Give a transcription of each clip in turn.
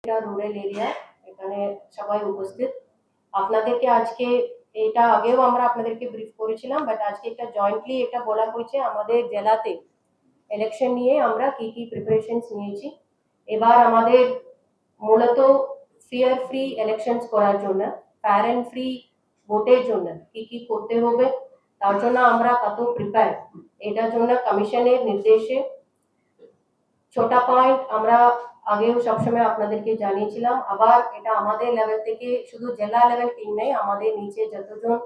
Pabitra rural area, এখানে সবাই উপস্থিত। আপনাদেরকে আজকে এটা আগেও আমরা আপনাদেরকে ব্রিফ করেছিলাম, বাট আজকে একটা জয়েন্টলি এটা বলা হয়েছে আমাদের জেলাতে ইলেকশন নিয়ে আমরা কি কি প্রিপারেশনস নিয়েছি। এবার আমাদের মূলত ফিয়ার ফ্রি ইলেকশনস করার জন্য, ফেয়ার অ্যান্ড ফ্রি ভোটের জন্য কি কি করতে হবে, তার জন্য আমরা কত প্রিপেয়ার, এটার জন্য কমিশনের নির্দেশে ছোটা পয়েন্ট আমরা আগেও সবসময় আপনাদেরকে জানিয়েছিলাম। আবার এটা আমাদের লেভেল থেকে শুধু জেলা লেভেল টিম নেই, আমাদের নিচে যতজন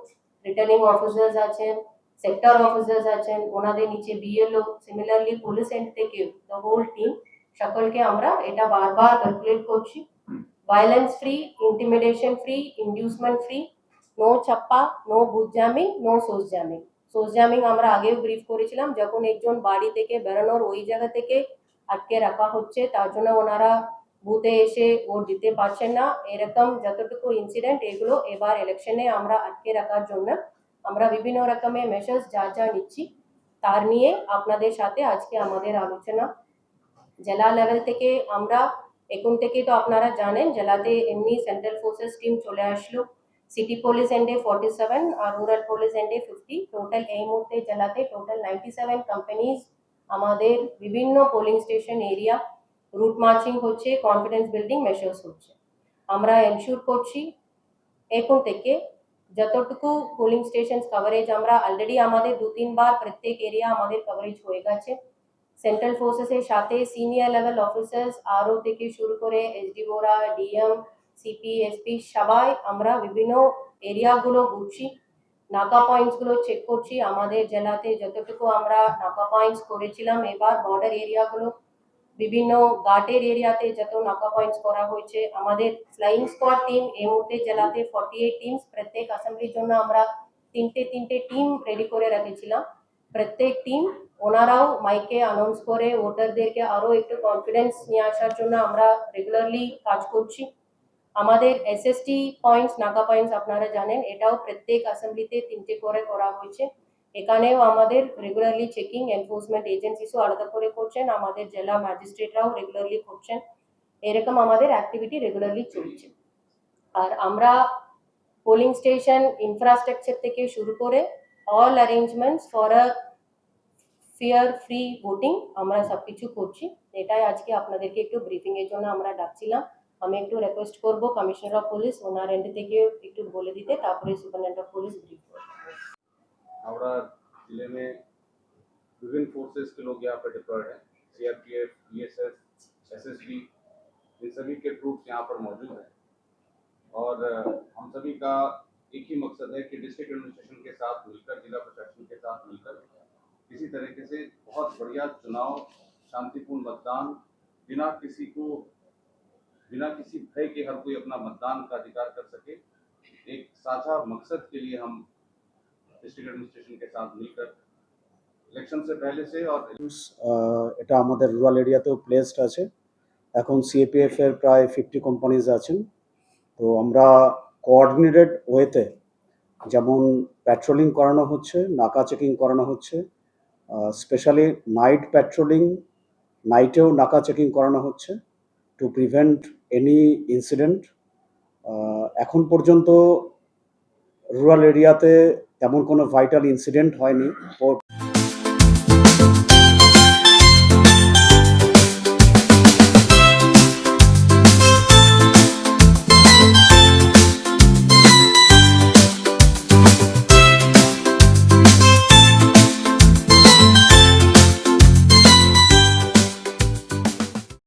রিটার্নিং অফিসার্স আছেন, সেক্টর অফিসার্স আছেন, ওনাদের নিচে বিএলও, সিমিলারলি পুলিশ এন্ড থেকে দ্য হোল টিম, সকলকে আমরা এটা বারবার ক্যালকুলেট করছি। Violence free, intimidation free, inducement free, no ছাপ্পা, no booth jamming, no source jamming. Source jamming আমরা আগেও ব্রিফ করেছিলাম, যখন একজন বাড়ি থেকে বেরোনোর ওই জায়গা থেকে আটকে রাখা হচ্ছে, তার জন্য ওনারা বুথে এসে ভোট দিতে পারছেন না, এরকম যতটুকু ইনসিডেন্ট, এগুলো এবার ইলেকশনে আমরা আটকে রাখার জন্য আমরা বিভিন্ন রকমের মেজার্স যা যা নিচ্ছি তার নিয়ে আপনাদের সাথে আজকে আমাদের আলোচনা। জেলা লেভেল থেকে আমরা এখন থেকে তো আপনারা জানেন জেলাতে এমনি সেন্ট্রাল ফোর্সেস টিম চলে আসলো, সিটি পুলিশ এন্ডে 47 আর রুরাল পুলিশ এন্ডে 50, টোটাল এই মুহূর্তে জেলাতে টোটাল 97 কোম্পানিজ আমাদের বিভিন্ন polling station area route marching হচ্ছে, কনফিডেন্স বিল্ডিং মেজার্স হচ্ছে। আমরা এনশিওর করছি এখন থেকে যতটুকু পোলিং স্টেশন কভারেজ আমরা অলরেডি আমাদের 2-3 বার প্রত্যেক এরিয়া আমাদের কভারেজ হয়ে গেছে। সেন্ট্রাল ফোর্সেসের সাথে সিনিয়র লেভেল অফিসার্স আরও থেকে শুরু করে এসডিওরা, ডিএম, সিপি, এসপি সবাই আমরা বিভিন্ন এরিয়াগুলো ঘুরছি, নাকা পয়েন্টসগুলো চেক করছি। আমাদের জেলাতে যতটুকু আমরা নাকা পয়েন্টস করেছিলাম, এবার বর্ডার এরিয়াগুলো বিভিন্ন ঘাটের এরিয়াতে যত নাকা পয়েন্টস করা হয়েছে, আমাদের ফ্লাইং স্কোয়াড টিম এই মুহূর্তে জেলাতে 48 টিমস, প্রত্যেক অ্যাসেম্বলির জন্য আমরা তিনটে টিম রেডি করে রেখেছিলাম। প্রত্যেক টিম ওনারাও মাইকে অ্যানাউন্স করে ভোটারদেরকে আরো একটু কনফিডেন্স নিয়ে আসার জন্য আমরা রেগুলারলি কাজ করছি। আমাদের এসএসটি পয়েন্টস, নাকা পয়েন্টস আপনারা জানেন, এটাও প্রত্যেক অ্যাসেম্বলিতে 3টে করে করা হয়েছে। এখানেও আমাদের রেগুলারলি চেকিং এনফোর্সমেন্ট এজেন্সিসও আলাদা করে করছেন, আমাদের জেলা ম্যাজিস্ট্রেটরাও রেগুলারলি করছেন, এরকম আমাদের অ্যাক্টিভিটি রেগুলারলি চলছে। আর আমরা পোলিং স্টেশন ইনফ্রাস্ট্রাকচার থেকে শুরু করে all arrangements for a fair free voting আমরা সবকিছু করছি। এটাই আজকে আপনাদেরকে একটু ব্রিফিং এর জন্য আমরা ডাকছিলাম। আমি একটু রিকোয়েস্ট করব কমিশনার অফ পুলিশ ওনার এন্ড থেকে একটু বলে দিতে, তারপরে সুপারিনটেন্ডেন্ট অফ पुलिस ब्रीफ করব। हावड़ा जिले में विभिन्न फोर्सेस के लोग यहाँ पर डिप्लॉयड हैं, सीआरपीएफ, बीएसएफ, एसएसबी, इन सभी के ट्रूप्स यहाँ पर मौजूद हैं और हम सभी का एक ही मकसद है कि डिस्ट्रिक्ट एडमिनिस्ट्रेशन के साथ मिलकर, जिला प्रशासन के साथ मिलकर किसी तरीके से बहुत बढ़िया चुनाव, शांतिपूर्ण मतदान, बिना किसी भय के हर कोई अपना मतदान का अधिकार कर सके, एक साझा मकसद के लिए हम डिस्ट्रिक्ट एडमिनिस्ट्रेशन के साथ मिलकर ইলেকশন से पहले से और এটা আমাদের রুরাল এরিয়াতেও প্লেসড আছে। এখন সিএপিএফ এর প্রায় 50 কোম্পানিজ আছেন। তো আমরা কোঅর্ডিনেটেড ওয়েতে যেমন প্যাট্রোলিং করানো হচ্ছে, নাকা চেকিং করানো হচ্ছে, স্পেশালি নাইট প্যাট্রোলিং, নাইটেও নাকা চেকিং করানো হচ্ছে টু প্রিভেন্ট এনি ইনসিডেন্ট। এখন পর্যন্ত রুরাল এরিয়াতে তেমন কোনো ভাইটাল ইনসিডেন্ট হয়নি।